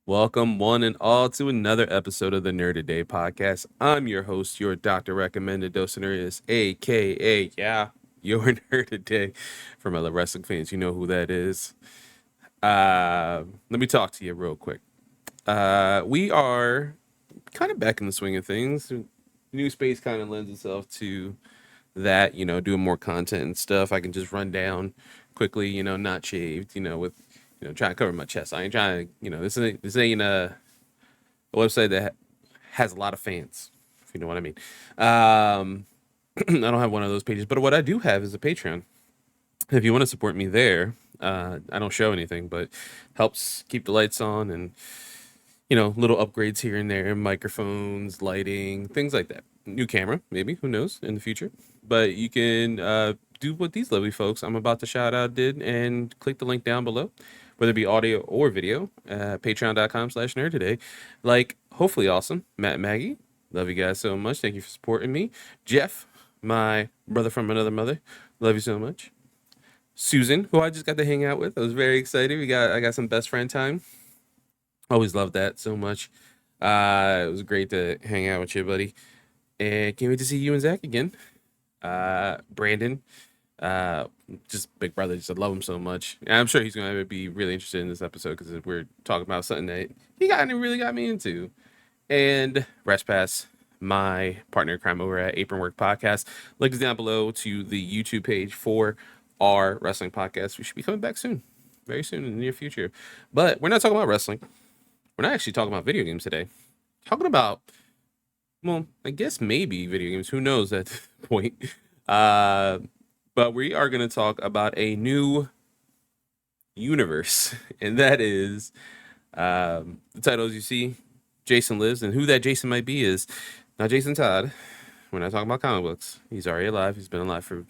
Welcome, one and all, to another episode of the Nerd a Day podcast. I'm your host, your doctor recommended docenarius, aka, your Nerd a Day. For my wrestling fans, you know who that is. Let me talk to you real quick. We are kind of back in the swing of things. New space kind of lends itself to that, doing more content and stuff. I can just run down quickly, not shaved, with trying to cover my chest. I ain't trying to, this ain't a website that has a lot of fans, if you know what I mean. I don't have one of those pages, but what I do have is a Patreon. If you want to support me there, I don't show anything, but helps keep the lights on and little upgrades here and there, microphones, lighting, things like that. New camera, maybe, who knows, in the future. But you can do what these lovely folks I'm about to shout out did and click the link down below, whether it be audio or video, patreon.com/nerd today. Like, hopefully awesome. Matt and Maggie, love you guys so much. Thank you for supporting me. Jeff, my brother from another mother, love you so much. Susan, who I just got to hang out with. I was very excited. I got some best friend time. Always loved that so much. It was great to hang out with you, buddy. And can't wait to see you and Zach again. Brandon, uh, just big brother. Just I love him so much. And I'm sure he's going to be really interested in this episode because we're talking about something that really got me into. And Rest Pass, my partner in crime over at Apron Work Podcast. Link is down below to the YouTube page for our wrestling podcast. We should be coming back soon, very soon in the near future. But we're not talking about wrestling. We're not actually talking about video games today. Talking about, well, I guess maybe video games. Who knows at this point? But we are going to talk about a new universe, and that is the titles you see. Jason Lives, and who that Jason might be is not Jason Todd. We're not talking about comic books. He's already alive. He's been alive for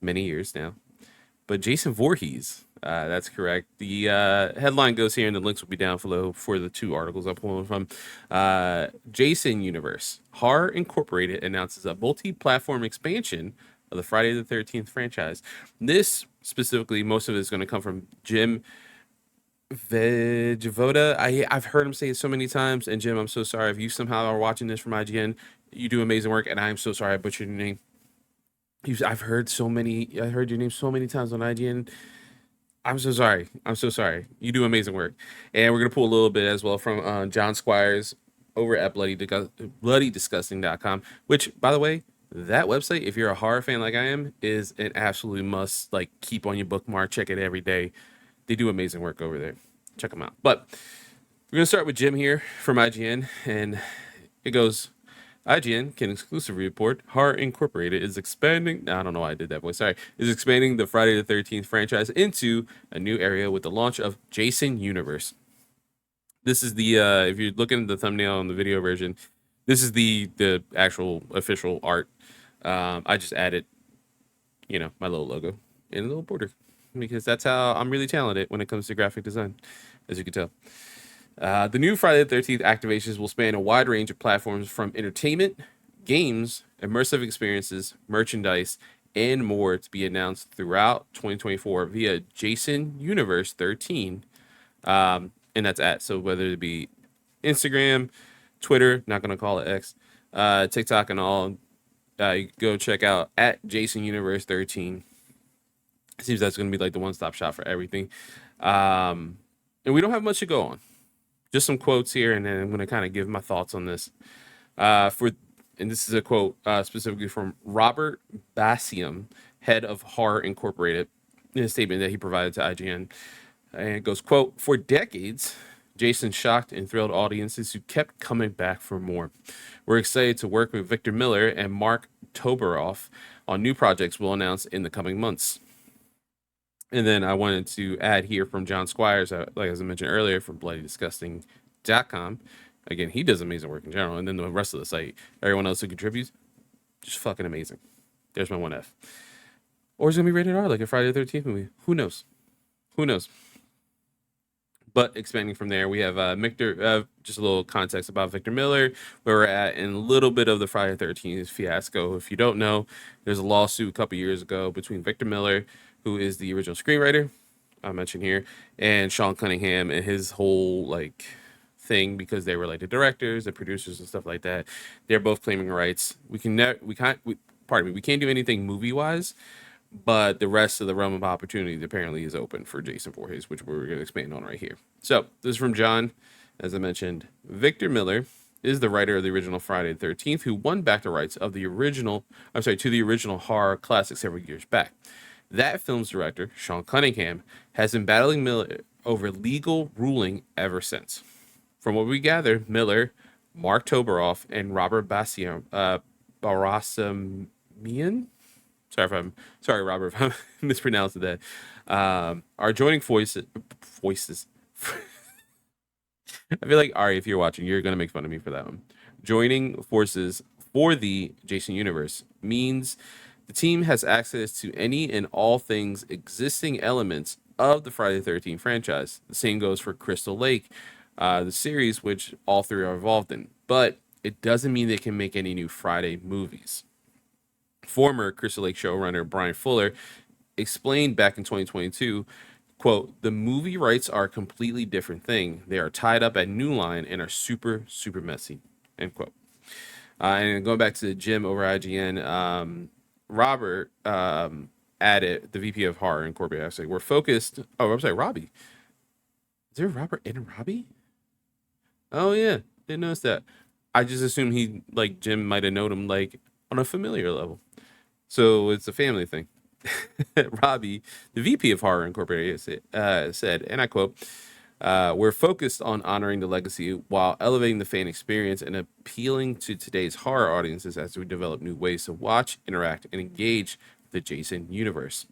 many years now. But Jason Voorhees. That's correct. The headline goes here, and the links will be down below for the two articles I'm pulling from. Jason Universe. Horror Incorporated announces a multi-platform expansion of the Friday the 13th franchise. This, specifically, most of it is going to come from Jim Vejvoda. I've heard him say it so many times, and Jim, I'm so sorry. If you somehow are watching this from IGN, you do amazing work, and I'm so sorry I butchered your name. I heard your name so many times on IGN. I'm so sorry. You do amazing work. And we're going to pull a little bit as well from John Squires over at bloodydisgusting.com, which, by the way, that website, if you're a horror fan like I am, is an absolute must. Like, keep on your bookmark, check it every day. They do amazing work over there. Check them out. But we're going to start with Jim here from IGN, and it goes, IGN can exclusively report Horror Incorporated is expanding. I don't know why I did that voice. Sorry. Is expanding the Friday the 13th franchise into a new area with the launch of Jason Universe. This is the if you're looking at the thumbnail on the video version, this is the actual official art. I just added, my little logo and a little border because that's how I'm really talented when it comes to graphic design, as you can tell. The new Friday the 13th activations will span a wide range of platforms from entertainment, games, immersive experiences, merchandise, and more to be announced throughout 2024 via Jason Universe 13. And that's at. So whether it be Instagram, Twitter, not going to call it X, TikTok, and all, you go check out at Jason Universe 13. Seems that's going to be like the one-stop shop for everything. And we don't have much to go on. Just some quotes here, and then I'm going to kind of give my thoughts on this. And this is a quote specifically from Robert Basium, head of Horror Incorporated, in a statement that he provided to IGN. And it goes, quote, "For decades, Jason shocked and thrilled audiences who kept coming back for more. We're excited to work with Victor Miller and Mark Toberoff on new projects we'll announce in the coming months." And then I wanted to add here from John Squires, like as I mentioned earlier, from bloodydisgusting.com. Again, he does amazing work in general. And then the rest of the site, everyone else who contributes, just fucking amazing. There's my 1F. Or it's going to be rated R, like a Friday the 13th movie. Who knows? But expanding from there, we have Victor, just a little context about Victor Miller, where we're at, and a little bit of the Friday the 13th fiasco. If you don't know, there's a lawsuit a couple years ago between Victor Miller, who is the original screenwriter, I mentioned here, and Sean Cunningham and his whole like thing, because they were like the directors, the producers, and stuff like that. They're both claiming rights. Pardon me, we can't do anything movie wise, but the rest of the realm of opportunity apparently is open for Jason Voorhees, which we're going to expand on right here. So this is from John. As I mentioned, Victor Miller is the writer of the original Friday the 13th, who won back the rights of the original, to the original horror classic several years back. That film's director, Sean Cunningham, has been battling Miller over legal ruling ever since. From what we gather, Miller, Mark Toberoff, and Robert Barassamian, sorry, Robert, if I'm mispronouncing that, are joining voices. I feel like Ari, if you're watching, you're gonna make fun of me for that one. Joining forces for the Jason universe means the team has access to any and all things existing elements of the Friday the 13th franchise. The same goes for Crystal Lake, the series which all three are involved in. But it doesn't mean they can make any new Friday movies. Former Crystal Lake showrunner Brian Fuller explained back in 2022, quote, "The movie rights are a completely different thing. They are tied up at New Line and are super, super messy," end quote. And going back to Jim over IGN, Robert added, the VP of Horror Incorporated, actually, we're focused. Oh, I'm sorry, Robbie. Is there Robert and Robbie? Oh, yeah. Didn't notice that. I just assumed he, like, Jim might have known him, like, on a familiar level. So it's a family thing. Robbie, the VP of Horror Incorporated, said, and I quote, "We're focused on honoring the legacy while elevating the fan experience and appealing to today's horror audiences as we develop new ways to watch, interact, and engage the Jason universe."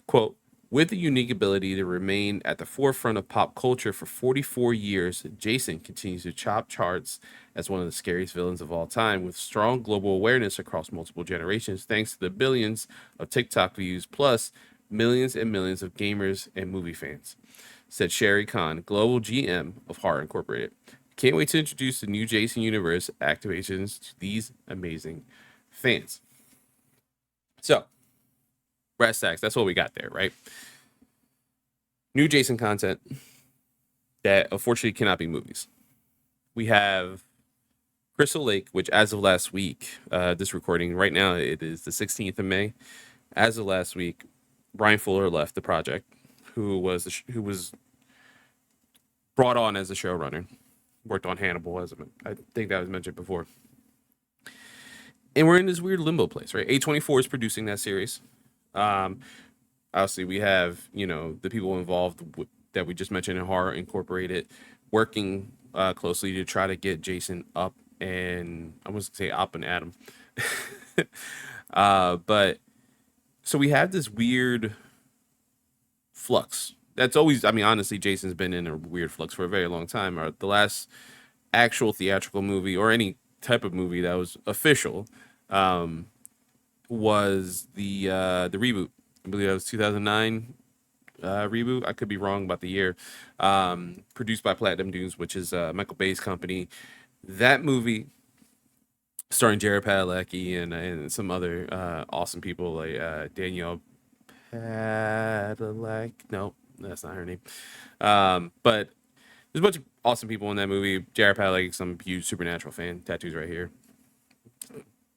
Quote, "With the unique ability to remain at the forefront of pop culture for 44 years, Jason continues to top charts as one of the scariest villains of all time, with strong global awareness across multiple generations, thanks to the billions of TikTok views, plus millions and millions of gamers and movie fans," said Sherry Khan, global GM of Horror Incorporated. "Can't wait to introduce the new Jason Universe activations to these amazing fans." So, brass tacks, that's what we got there, right? New Jason content that unfortunately cannot be movies. We have Crystal Lake, which as of last week, this recording right now, it is the 16th of May. As of last week, Brian Fuller left the project, who was brought on as a showrunner, worked on Hannibal, as I think that was mentioned before. And we're in this weird limbo place, right? A24 is producing that series. Obviously, we have, the people involved that we just mentioned in Horror Incorporated working closely to try to get Jason up, and I was going to say up and at him. But so we have this weird flux. That's always, honestly, Jason's been in a weird flux for a very long time. The last actual theatrical movie or any type of movie that was official was the reboot. I believe that was 2009 reboot. I could be wrong about the year. Produced by Platinum Dunes, which is Michael Bay's company. That movie, starring Jared Padalecki and some other awesome people like Danielle Padalecki. No, that's not her name. But there's a bunch of awesome people in that movie. Jared Padalecki, I'm a huge Supernatural fan. Tattoos right here.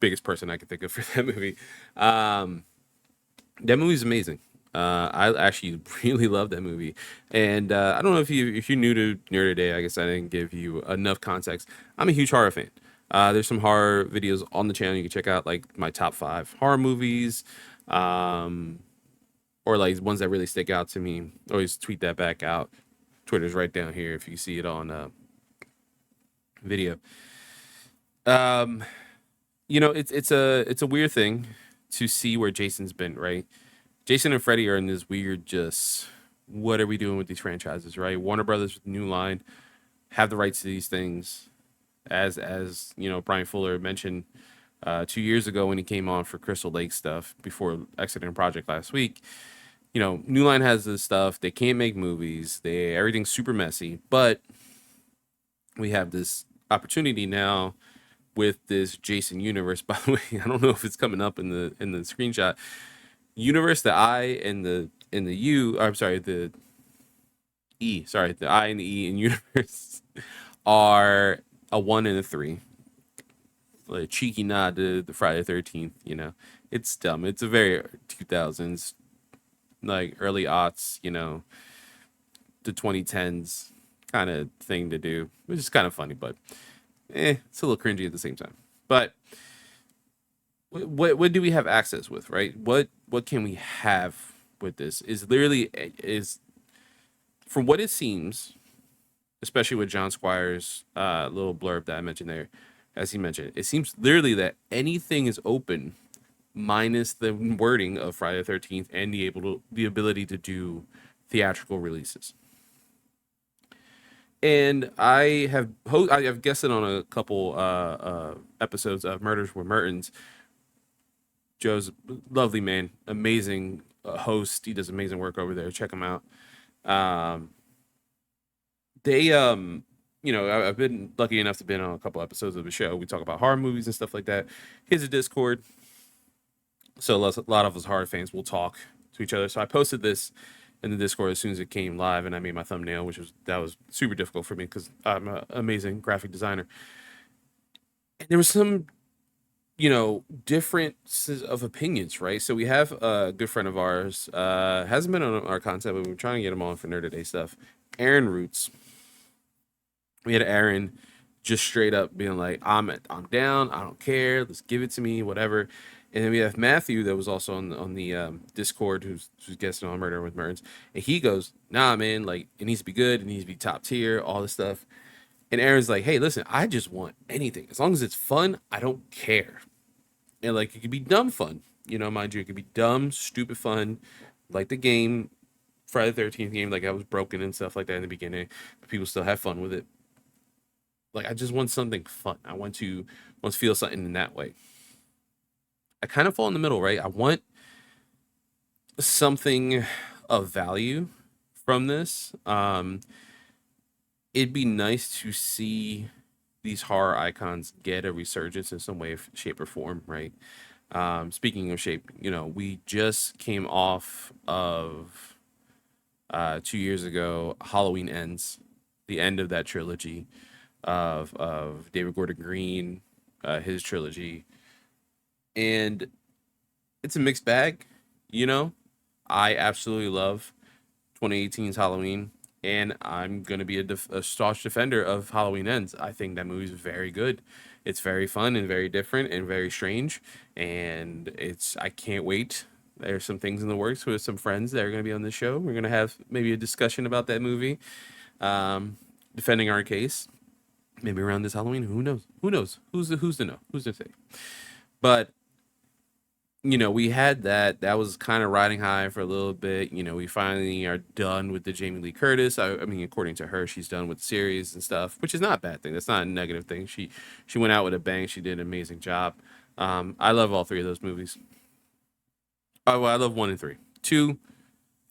Biggest person I could think of for that movie. That movie's amazing. I actually really love that movie, and I don't know if you're new to Nerd Today. I guess I didn't give you enough context. I'm a huge horror fan. There's some horror videos on the channel you can check out, like my top 5 horror movies, or like ones that really stick out to me. Always tweet that back out. Twitter's right down here if you see it on video. It's a weird thing to see where Jason's been, right? Jason and Freddy are in this weird just, what are we doing with these franchises, right? Warner Brothers with New Line have the rights to these things. As Brian Fuller mentioned 2 years ago when he came on for Crystal Lake stuff before exiting the project last week. New Line has this stuff. They can't make movies. Everything's super messy. But we have this opportunity now with this Jason universe. By the way, I don't know if it's coming up in the screenshot. Universe that I and the and the U, I'm sorry, the E, sorry, the I and the E in universe are a 1 and a 3. Like a cheeky nod to the Friday the 13th, It's dumb. It's a very 2000s, like early aughts, the 2010s kind of thing to do, which is kind of funny, but it's a little cringy at the same time. But what do we have access with, right? What can we have with this? Is literally is from what it seems, especially with John Squire's little blurb that I mentioned there, as he mentioned, it seems literally that anything is open, minus the wording of Friday the 13th and the ability to do theatrical releases. And I have guested on a couple episodes of Murders with Mertens. Joe's a lovely man, amazing host. He does amazing work over there. Check him out. Um, they I've been lucky enough to be on a couple episodes of the show. We talk about horror movies and stuff like that. Here's a Discord, so a lot of us horror fans will talk to each other. So I posted this in the Discord as soon as it came live, and I made my thumbnail, that was super difficult for me because I'm an amazing graphic designer. And there was some, differences of opinions, right? So we have a good friend of ours, hasn't been on our content, but we're trying to get him on for Nerd Today stuff. Aaron Roots. We had Aaron just straight up being like, I'm down, I don't care, let's give it to me, whatever. And then we have Matthew that was also on the Discord, who's guesting on Murder with Merns, and he goes, nah, man, like it needs to be good, it needs to be top tier, all this stuff. And Aaron's like, hey, listen, I just want anything as long as it's fun. I don't care. And like it could be dumb fun, mind you, it could be dumb, stupid fun, like the game Friday the 13th game, like I was broken and stuff like that in the beginning, but people still have fun with it. Like I just want something fun. I want to feel something in that way. I kind of fall in the middle, right? I want something of value from this. It'd be nice to see these horror icons get a resurgence in some way, shape, or form, right? Speaking of shape, we just came off of 2 years ago, Halloween Ends, the end of that trilogy of David Gordon Green, his trilogy, and it's a mixed bag. I absolutely love 2018's Halloween, and I'm gonna be a staunch defender of Halloween Ends. I think that movie's very good. It's very fun and very different and very strange, and I can't wait. There's some things in the works with some friends that are going to be on the show. We're going to have maybe a discussion about that movie, defending our case. Maybe around this Halloween. Who knows? Who knows? Who's to know? Who's to say? But we had that was kind of riding high for a little bit. We finally are done with the Jamie Lee Curtis. I mean, according to her, she's done with the series and stuff, which is not a bad thing. That's not a negative thing. She went out with a bang. She did an amazing job. I love all three of those movies. Oh, well, I love 1 and 3. 2,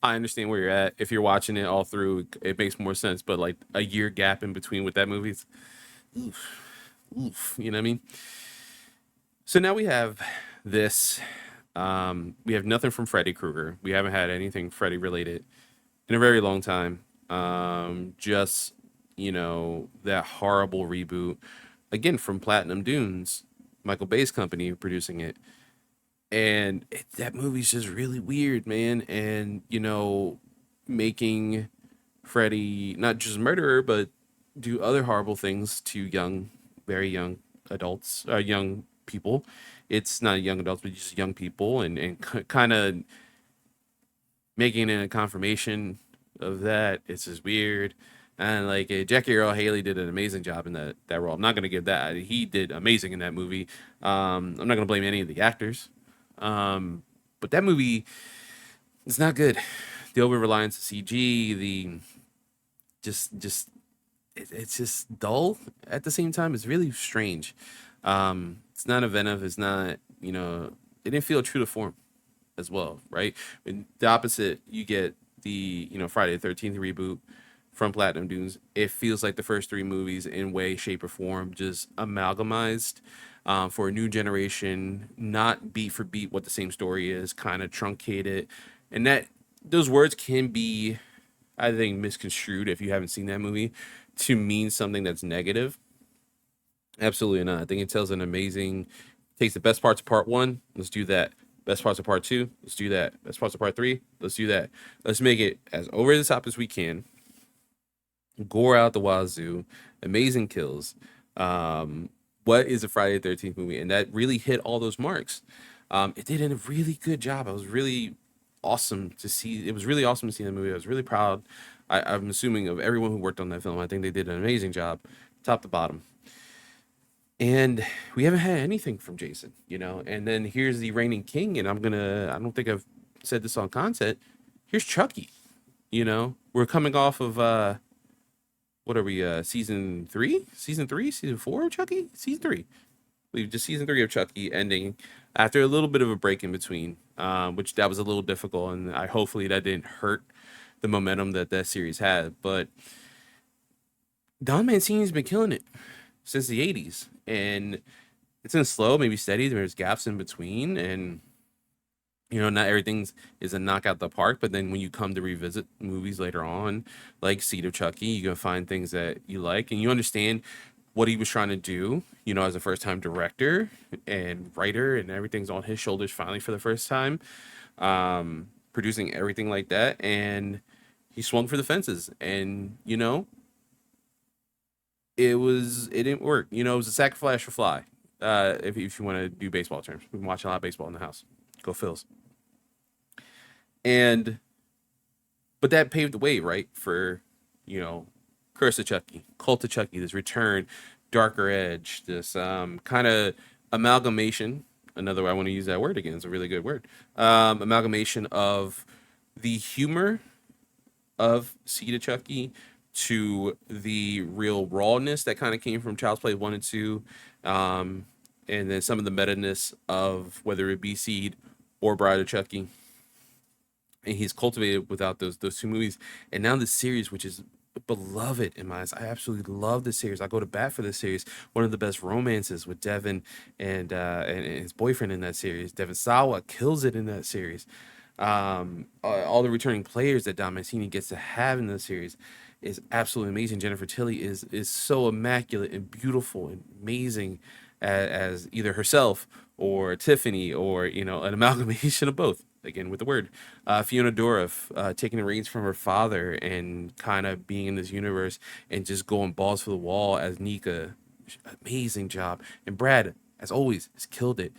I understand where you're at. If you're watching it all through, it makes more sense. But like a year gap in between with that movie, oof, you know what I mean? So now we have this. We have nothing from Freddy Krueger. We haven't had anything Freddy related in a very long time. Just that horrible reboot again from Platinum Dunes, Michael Bay's company producing it. And that movie's just really weird, man. And making Freddy not just murderer, but do other horrible things to young, very young adults, young people. It's not young adults, but just young people, and kind of making it a confirmation of that. It's just weird. And like Jackie Earle Haley did an amazing job in that role. I'm not gonna give that. He did amazing in that movie. I'm not gonna blame any of the actors. But that movie is not good. The over reliance of CG, the it's just dull at the same time. It's really strange. It's not inventive. It's not, it didn't feel true to form as well, right? And the opposite, you get the, Friday the 13th reboot from Platinum Dunes. It feels like the first three movies in way, shape, or form just amalgamized for a new generation, not beat for beat what the same story is, kind of truncated. And that those words can be, I think, misconstrued if you haven't seen that movie to mean something that's negative. Absolutely not. I think it tells an amazing, takes the best parts of part one. Let's do that. Best parts of part two. Let's do that. Best parts of part three. Let's do that. Let's make it as over the top as we can. Gore out the wazoo. Amazing kills. Um, what is a Friday the 13th movie? And that really hit all those marks. It did a really good job. I was really awesome to see. It was really awesome to see the movie. I was really proud. I'm assuming of everyone who worked on that film. I think they did an amazing job, top to bottom. And we haven't had anything from Jason, you know. And then here's the reigning king, and I don't think I've said this on content. Here's Chucky, you know. We're coming off of what are we, season three? Season three? Season four of Chucky? Season three. We've just season three of Chucky ending after a little bit of a break in between, which that was a little difficult, and I hopefully that didn't hurt the momentum that that series had. But Don Mancini's been killing it since the 80s, and it's been slow, maybe steady. There's gaps in between, and you know, not everything's is a knockout the park. But then when you come to revisit movies later on, like Seed of Chucky, you're gonna find things that you like, and you understand what he was trying to do. You know, as a first time director and writer, and everything's on his shoulders finally for the first time, producing everything like that, and he swung for the fences, and you know, it didn't work. You know, it was a sacrifice for fly. If you want to do baseball terms, we've been watching a lot of baseball in the house. Go Phils. And but that paved the way, right, for you know, Curse of Chucky, Cult of Chucky, this return, darker edge, this kind of amalgamation. Another way I want to use that word again. It's a really good word. Amalgamation of the humor of Seed of Chucky to the real rawness that kind of came from Child's Play 1 and 2. And then some of the meta-ness of whether it be Seed or Bride of Chucky. And he's cultivated without those two movies. And now this series, which is beloved in my eyes, I absolutely love this series. I go to bat for this series. One of the best romances with Devin and his boyfriend in that series. Devin Sawa kills it in that series. All the returning players that Don Mancini gets to have in the series is absolutely amazing. Jennifer Tilly is so immaculate and beautiful and amazing as either herself or Tiffany, or you know, an amalgamation of both. Again with the word, Fiona Dourif taking the reins from her father and kind of being in this universe and just going balls for the wall as Nika. Amazing job. And Brad, as always, has killed it.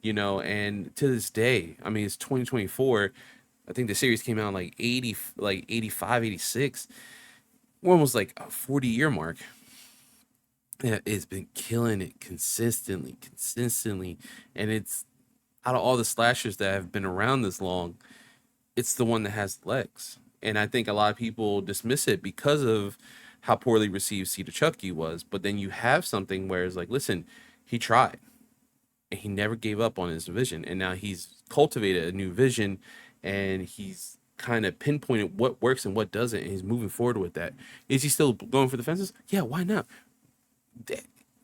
You know, and to this day, I mean, it's 2024. I think the series came out in like 80, like 85, 86. We're almost like a 40-year mark. Yeah, it's been killing it consistently. And it's out of all the slashers that have been around this long, it's the one that has legs. And I think a lot of people dismiss it because of how poorly received Seed of Chucky was. But then you have something where it's like, listen, he tried and he never gave up on his vision. And now he's cultivated a new vision, and he's kind of pinpointed what works and what doesn't. And he's moving forward with that. Is he still going for the fences? Yeah, why not?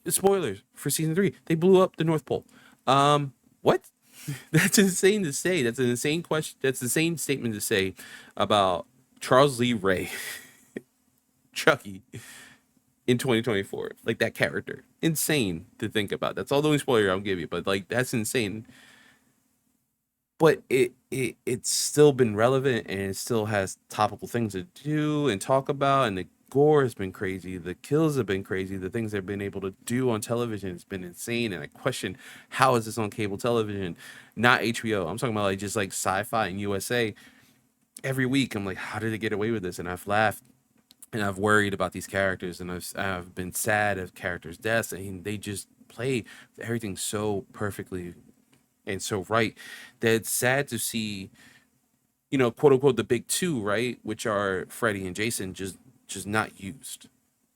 Spoilers for season 3. They blew up the North Pole. What? That's insane to say. That's an insane question. That's the same statement to say about Charles Lee Ray, Chucky, in 2024. Like that character. Insane to think about. That's all the only spoiler I'll give you, but like that's insane. But it's still been relevant, and it still has topical things to do and talk about, and the gore has been crazy, the kills have been crazy, the things they've been able to do on television has been insane. And I question, how is this on cable television, not HBO? I'm talking about like just like Sci-Fi and USA. Every week I'm like, how did they get away with this? And I've laughed and I've worried about these characters, and I've been sad of characters' deaths, and they just play everything so perfectly and so right that it's sad to see, you know, quote unquote, the big two, right, which are Freddy and Jason, just not used,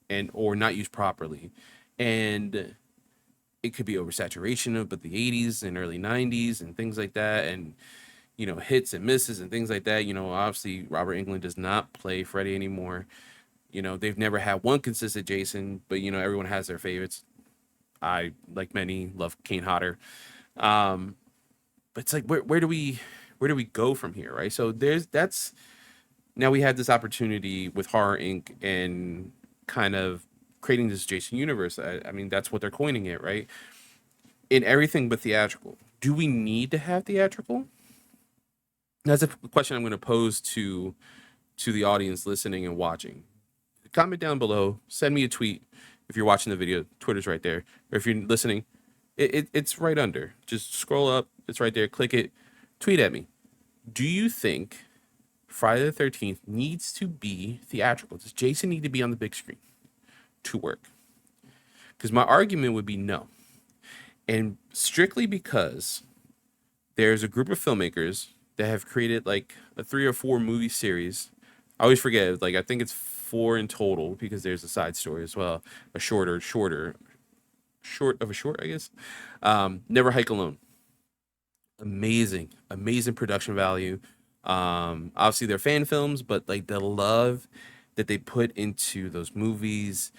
and or not used properly. And it could be oversaturation of but the 80s and early 90s and things like that, and you know, hits and misses and things like that. You know, obviously Robert Englund does not play Freddy anymore. You know, they've never had one consistent Jason, but you know, everyone has their favorites. I, like many, love Kane Hodder. But it's like, where do we where do we go from here, right? So that's now we have this opportunity with Horror Inc. and kind of creating this Jason universe. I mean, that's what they're coining it, right? In everything but theatrical. Do we need to have theatrical? That's a question I'm going to pose to the audience listening and watching. Comment down below. Send me a tweet if you're watching the video. Twitter's right there. Or if you're listening, it's right under. Just scroll up. It's right there. Click it. Tweet at me. Do you think Friday the 13th needs to be theatrical? Does Jason need to be on the big screen to work? Because my argument would be no. And strictly because there's a group of filmmakers that have created like a 3 or 4 movie series. I always forget, like I think it's 4 in total because there's a side story as well. A short of a short, I guess. Never Hike Alone. Amazing production value. Obviously they're fan films, but like the love that they put into those movies,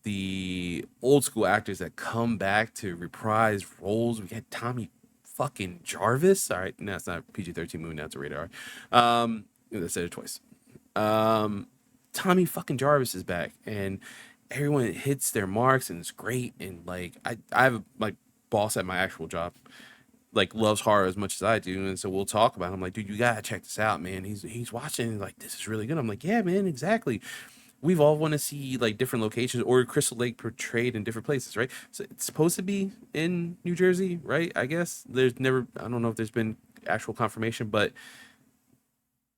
the old school actors that come back to reprise roles. We had Tommy fucking Jarvis. All right, no, it's not PG-13 movie. Now it's a rated R. I said it twice. Tommy fucking Jarvis is back, and everyone hits their marks, and it's great. And like, I have like boss at my actual job, like loves horror as much as I do, and so we'll talk about it. I'm like, dude, you gotta check this out, man. He's watching, and like, this is really good. I'm like, yeah, man, exactly. We've all want to see like different locations or Crystal Lake portrayed in different places, right? So it's supposed to be in New Jersey, right? I guess there's never, I don't know if there's been actual confirmation, but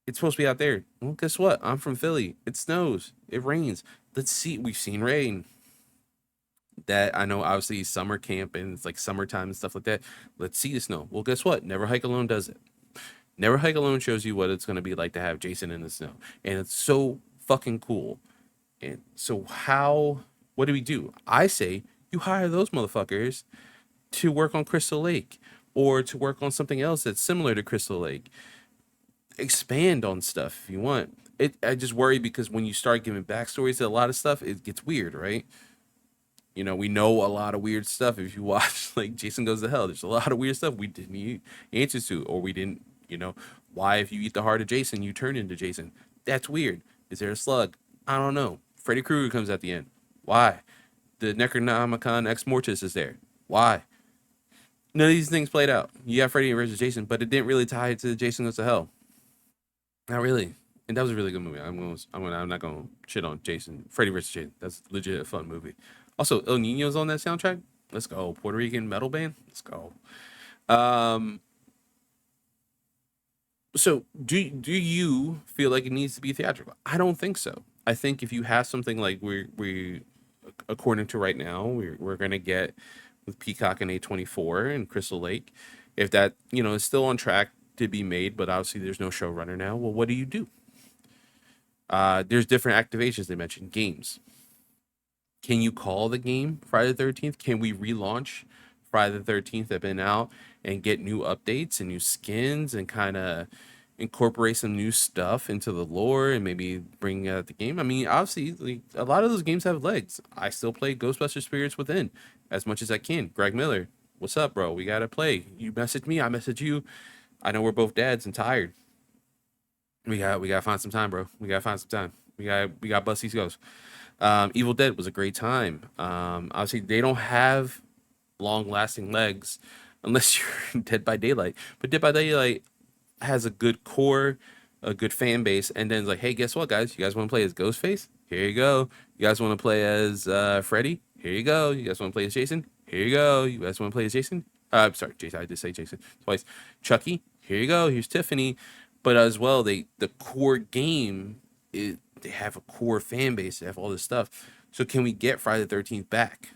it's supposed to be out there. Well, guess what? I'm from Philly. It snows. It rains. Let's see. We've seen rain. That I know, obviously, summer camp and it's like summertime and stuff like that. Let's see the snow. Well, guess what? Never Hike Alone does it. Never Hike Alone shows you what it's going to be like to have Jason in the snow. And it's so fucking cool. And so what do we do? I say you hire those motherfuckers to work on Crystal Lake or to work on something else that's similar to Crystal Lake. Expand on stuff if you want. I just worry because when you start giving backstories to a lot of stuff, it gets weird, right? You know, we know a lot of weird stuff. If you watch like Jason Goes to Hell, there's a lot of weird stuff we didn't need answers to, or we didn't, why if you eat the heart of Jason, you turn into Jason. That's weird. Is there a slug? I don't know. Freddy Krueger comes at the end. Why? The Necronomicon Ex Mortis is there. Why? None of these things played out. You got Freddy versus Jason, but it didn't really tie it to Jason Goes to Hell. Not really. And that was a really good movie. I'm not gonna shit on Jason. Freddy versus Jason. That's legit a fun movie. Also, El Nino's on that soundtrack. Let's go. Puerto Rican metal band. Let's go. Um, so do you feel like it needs to be theatrical? I don't think so. I think if you have something like we according to right now, we're gonna get with Peacock and A24 and Crystal Lake, if that is still on track to be made, but obviously there's no showrunner now. Well, what do you do? There's different activations. They mentioned games. Can you call the game Friday the 13th? Can we relaunch Friday the 13th that been out and get new updates and new skins and kind of incorporate some new stuff into the lore and maybe bring out the game? I mean, obviously, like, a lot of those games have legs. I still play Ghostbusters Spirits Within as much as I can. Greg Miller, what's up, bro? We got to play. You message me, I message you. I know we're both dads and tired. We gotta find some time, bro. We gotta find some time. We got bust these ghosts. Evil Dead was a great time. Obviously, they don't have long lasting legs unless you're in Dead by Daylight. But Dead by Daylight has a good core, a good fan base, and then it's like, hey, guess what, guys? You guys want to play as Ghostface? Here you go. You guys want to play as Freddy? Here you go. You guys want to play as Jason? Here you go. You guys want to play as Jason? I'm sorry, Jason. I did say Jason twice. Chucky? Here you go. Here's Tiffany. But as well, the core game they have a core fan base. They have all this stuff. So can we get Friday the 13th back?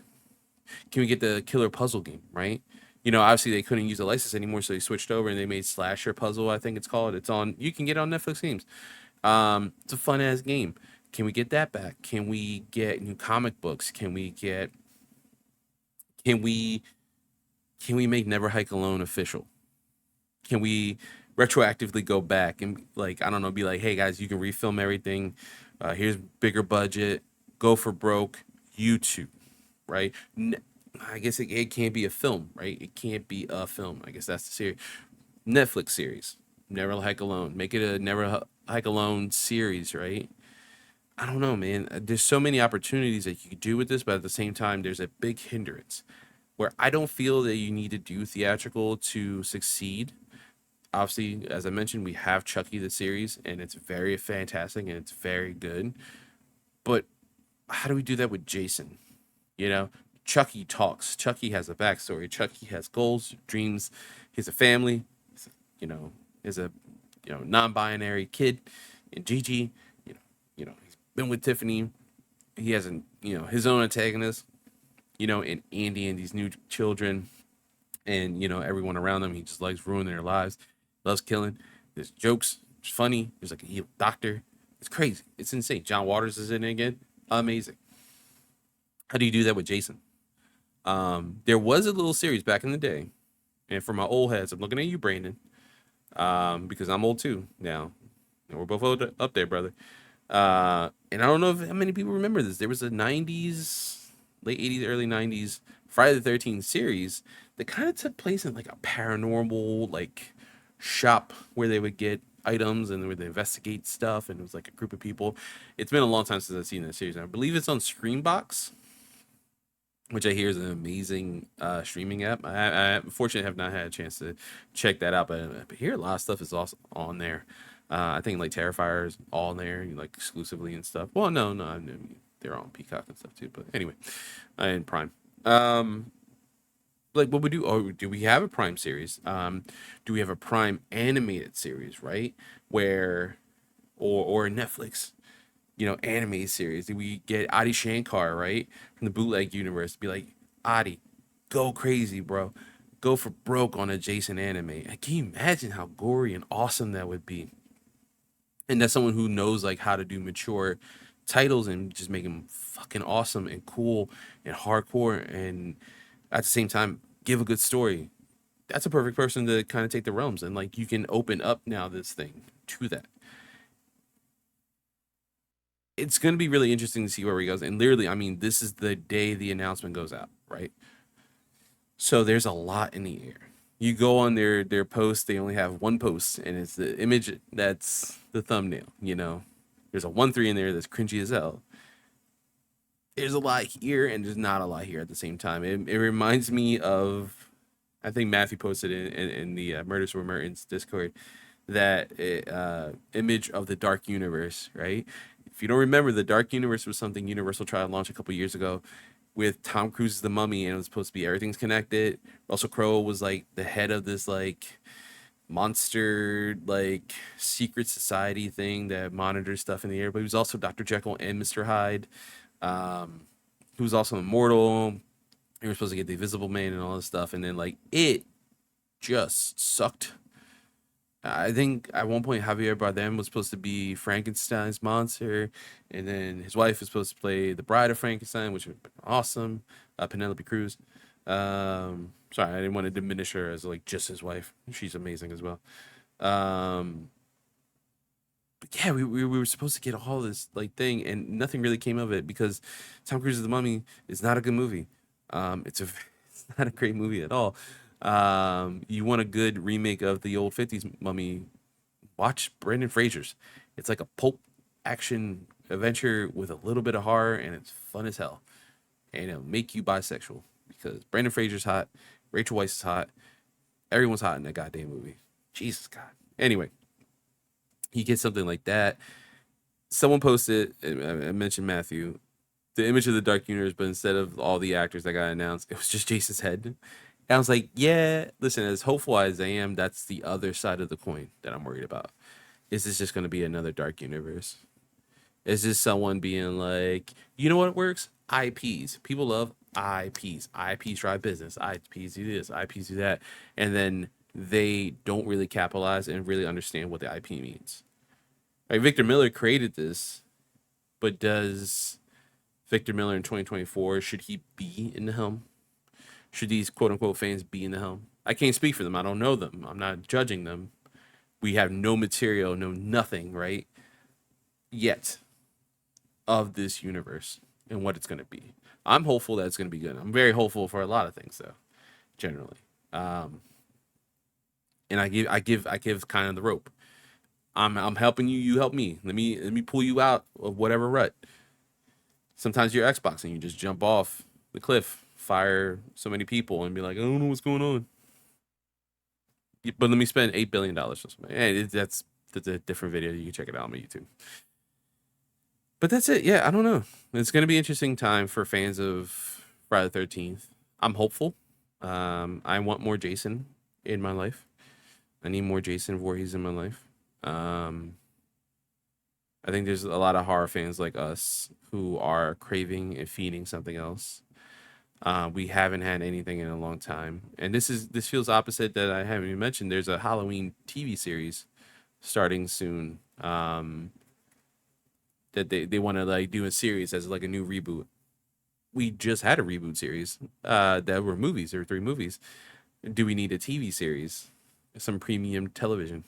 Can we get the killer puzzle game, right? Obviously they couldn't use the license anymore, so they switched over and they made Slasher Puzzle, I think it's called. It's on, you can get it on Netflix Games. It's a fun ass game. Can we get that back? Can we get new comic books? Can we make Never Hike Alone official? Can we retroactively go back and, like, I don't know, be like, hey guys, you can refilm everything. Here's bigger budget. Go for broke. YouTube, right? I guess it can't be a film, right? It can't be a film. I guess that's the series. Netflix series. Never Hike Alone. Make it a Hike Alone series, right? I don't know, man. There's so many opportunities that you could do with this, but at the same time, there's a big hindrance where I don't feel that you need to do theatrical to succeed. Obviously, as I mentioned, we have Chucky the series, and it's very fantastic and it's very good. But how do we do that with Jason? You know, Chucky talks. Chucky has a backstory. Chucky has goals, dreams. He's a family. You know, is a non-binary kid. And Gigi, he's been with Tiffany. He has his own antagonist. And Andy and these new children, and everyone around him. He just likes ruining their lives. Loves killing. There's jokes. It's funny. There's like a evil doctor. It's crazy. It's insane. John Waters is in it again. Amazing. How do you do that with Jason? There was a little series back in the day, and for my old heads, I'm looking at you, Brandon, because I'm old too now. And we're both old up there, brother. And I don't know how many people remember this. There was a '90s, late '80s, early '90s Friday the 13th series that kind of took place in like a paranormal like shop where they would get items and where they investigate stuff, and it was like a group of people. It's been a long time since I've seen that series. I believe it's on Screenbox, which I hear is an amazing streaming app. I unfortunately have not had a chance to check that out, but I hear a lot of stuff is also on there. I think like Terrifier is all in there, like exclusively and stuff. Well, no, I mean, they're on Peacock and stuff too. But anyway, and Prime. Like what we do? Oh, do we have a Prime series? Do we have a Prime animated series? Right, where or Netflix? Anime series. We get Adi Shankar, right? From the bootleg universe. Be like, Adi, go crazy, bro. Go for broke on a Jason anime. And can you imagine how gory and awesome that would be? And that's someone who knows like how to do mature titles and just make them fucking awesome and cool and hardcore and at the same time give a good story. That's a perfect person to kind of take the realms, and like you can open up now this thing to that. It's going to be really interesting to see where he goes. And literally, I mean, this is the day the announcement goes out, right? So there's a lot in the air. You go on their post, they only have one post, and it's the image that's the thumbnail. There's a 1-3 in there that's cringy as hell. There's a lot here, and there's not a lot here at the same time. It reminds me of, I think Matthew posted in the Murders for Mertens Discord, that image of the Dark Universe, right? If you don't remember, the Dark Universe was something Universal tried to launch a couple years ago with Tom Cruise's The Mummy, and it was supposed to be everything's connected. Russell Crowe was like the head of this like monster like secret society thing that monitors stuff in the air, but he was also Dr. Jekyll and Mr. Hyde. He was also immortal. You were supposed to get the Invisible Man and all this stuff, and then like it just sucked. I think at one point Javier Bardem was supposed to be Frankenstein's monster, and then his wife was supposed to play the Bride of Frankenstein, which would have been awesome. Penelope Cruz. Sorry, I didn't want to diminish her as like just his wife. She's amazing as well. But yeah, we were supposed to get all this like thing, and nothing really came of it because Tom Cruise's The Mummy is not a good movie. It's not a great movie at all. You want a good remake of the old 50s Mummy, watch Brendan Fraser's. It's like a pulp action adventure with a little bit of horror, and it's fun as hell. And it'll make you bisexual because Brendan Fraser's hot, Rachel Weisz is hot, everyone's hot in that goddamn movie. Jesus God. Anyway, you get something like that. Someone posted, I mentioned Matthew, the image of the Dark Universe, but instead of all the actors that got announced, it was just Jason's head. And I was like, yeah, listen, as hopeful as I am, that's the other side of the coin that I'm worried about. Is this just going to be another Dark Universe? Is this someone being like, you know what works? IPs. People love IPs. IPs drive business. IPs do this. IPs do that. And then they don't really capitalize and really understand what the IP means. Like Victor Miller created this, but does Victor Miller in 2024, should he be in the helm? Should these quote unquote fans be in the helm? I can't speak for them. I don't know them. I'm not judging them. We have no material, no nothing, right? Yet of this universe and what it's going to be. I'm hopeful that it's going to be good. I'm very hopeful for a lot of things, though, generally. and I give kind of the rope. I'm helping you, you help me. Let me pull you out of whatever rut. Sometimes you're Xbox and you just jump off the cliff, fire so many people, and be like, I don't know what's going on. But let me spend $8 billion. Hey, that's a different video. You can check it out on my YouTube. But that's it. Yeah, I don't know. It's gonna be an interesting time for fans of Friday the 13th. I'm hopeful. I want more Jason in my life. I need more Jason Voorhees in my life. I think there's a lot of horror fans like us who are craving and feeding something else. We haven't had anything in a long time, and this feels opposite that I haven't even mentioned. There's a Halloween TV series starting soon. That they want to like do a series as like a new reboot. We just had a reboot series. That were movies. There were 3 movies. Do we need a TV series? Some premium television?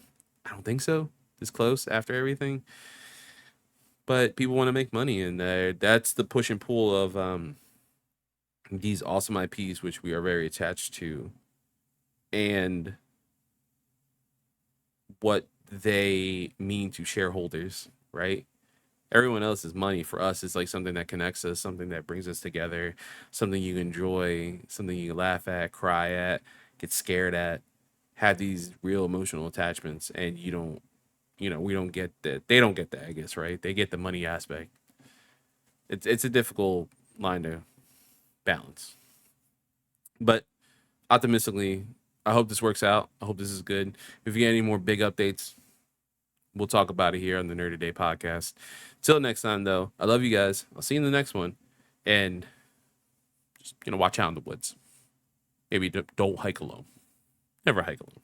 I don't think so. This close after everything. But people want to make money, and that's the push and pull of these awesome IPs, which we are very attached to, and what they mean to shareholders, right? Everyone else's money for us is like something that connects us, something that brings us together, something you enjoy, something you laugh at, cry at, get scared at, have these real emotional attachments, and you don't, we don't get that. They don't get that, I guess, right? They get the money aspect. It's a difficult line to balance, but optimistically, I hope this works out. I hope this is good. If you get any more big updates, we'll talk about it here on the Nerdy Day podcast. Till next time, though, I love you guys. I'll see you in the next one. And just, watch out in the woods. Maybe don't hike alone. Never hike alone.